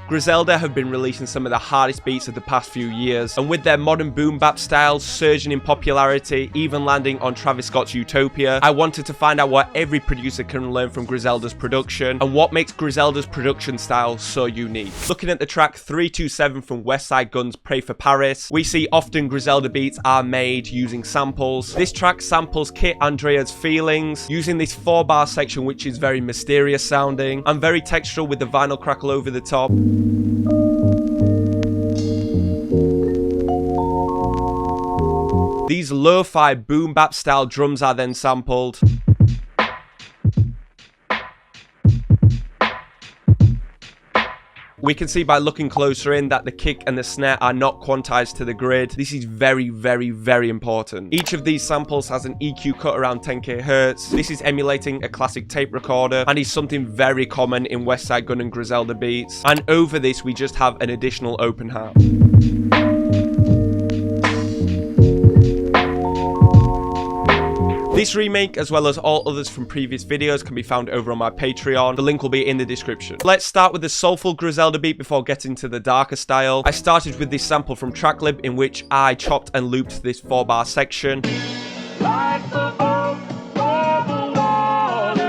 Griselda have been releasing some of the hardest beats of the past few years, and with their modern boom bap style surging in popularity, even landing on Travis Scott's Utopia, I wanted to find out what every producer can learn from Griselda's production, and what makes Griselda's production style so unique. Looking at the track 327 from Westside Gunn's Pray for Paris, we see often Griselda beats are made using samples. This track samples Kit Andrea's Feelings, using this 4-bar section which is very mysterious sounding and very textural with the vinyl crackle over the top. These lo-fi boom bap style drums are then sampled. We can see by looking closer in that the kick and the snare are not quantized to the grid. This is very, very, very important. Each of these samples has an EQ cut around 10k hertz. This is emulating a classic tape recorder and is something very common in Westside Gunn and Griselda beats. And over this, we just have an additional open harp. This remake, as well as all others from previous videos, can be found over on my Patreon. The link will be in the description. Let's start with the soulful Griselda beat before getting to the darker style. I started with this sample from Tracklib in which I chopped and looped this 4-bar section. Like the boat over water,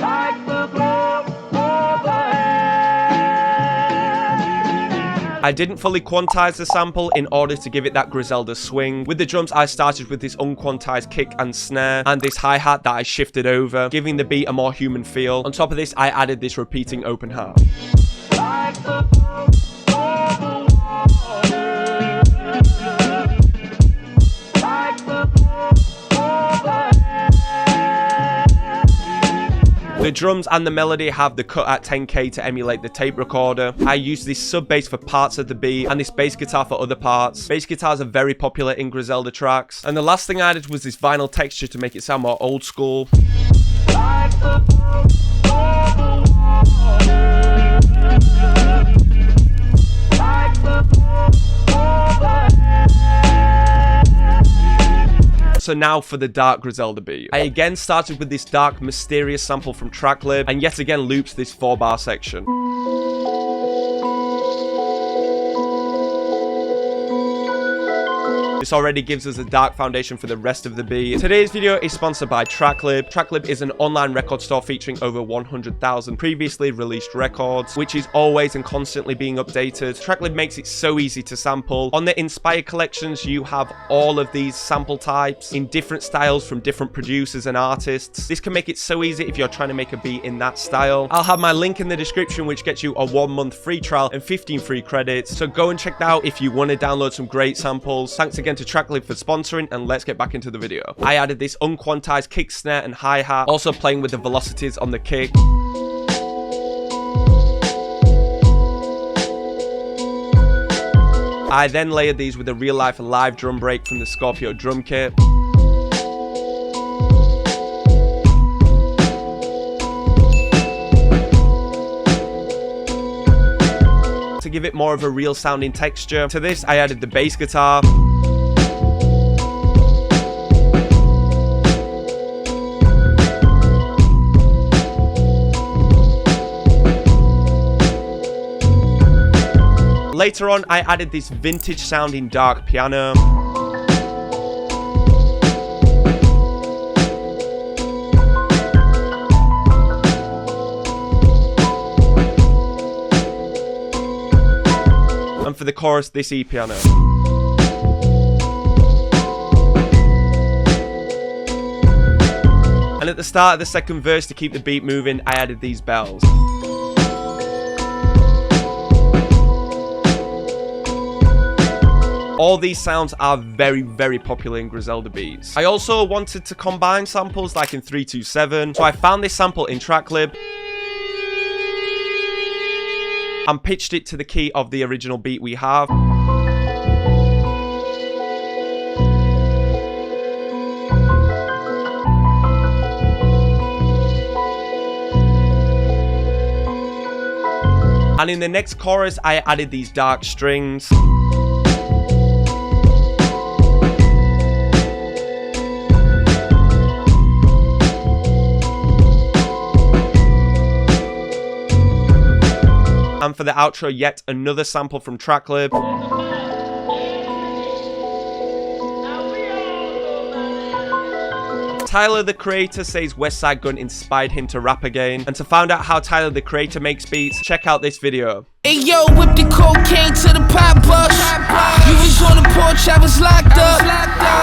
like the blow overhead. I didn't fully quantize the sample in order to give it that Griselda swing. With the drums, I started with this unquantized kick and snare and this hi-hat that I shifted over, giving the beat a more human feel. On top of this, I added this repeating open harp. Like the boat over water, like the blow overhead. The drums and the melody have the cut at 10k to emulate the tape recorder. I used this sub bass for parts of the beat and this bass guitar for other parts. Bass guitars are very popular in Griselda tracks. And the last thing I added was this vinyl texture to make it sound more old school. Like the boat over water, like the blow overhead. So now for the dark Griselda beat. I again started with this dark, mysterious sample from Tracklib, and yet again looped this 4-bar section. This already gives us a dark foundation for the rest of the beat. Today's video is sponsored by Tracklib. Tracklib is an online record store featuring over 100,000 previously released records, which is always and constantly being updated. Tracklib makes it so easy to sample. On the Inspire collections, you have all of these sample types in different styles from different producers and artists. This can make it so easy if you're trying to make a beat in that style. I'll have my link in the description, which gets you a 1-month free trial and 15 free credits. So go and check that out if you want to download some great samples. Thanks again to Tracklib for sponsoring, and let's get back into the video. I added this unquantized kick, snare and hi-hat, also playing with the velocities on the kick. I then layered these with a real-life live drum break from the Scorpio drum kit. To give it more of a real sounding texture. To this, I added the bass guitar. Later on, I added this vintage sounding dark piano. And for the chorus, this E-piano. And at the start of the second verse, to keep the beat moving, I added these bells. All these sounds are very, very popular in Griselda beats. I also wanted to combine samples like in 327, so I found this sample in Tracklib and pitched it to the key of the original beat we have. And in the next chorus, I added these dark strings. And for the outro, yet another sample from Tracklib. Tyler the Creator says Westside Gun inspired him to rap again. And to find out how Tyler the Creator makes beats, check out this video. Hey yo, whip the cocaine to the pop bus. You was on the porch, I was locked up.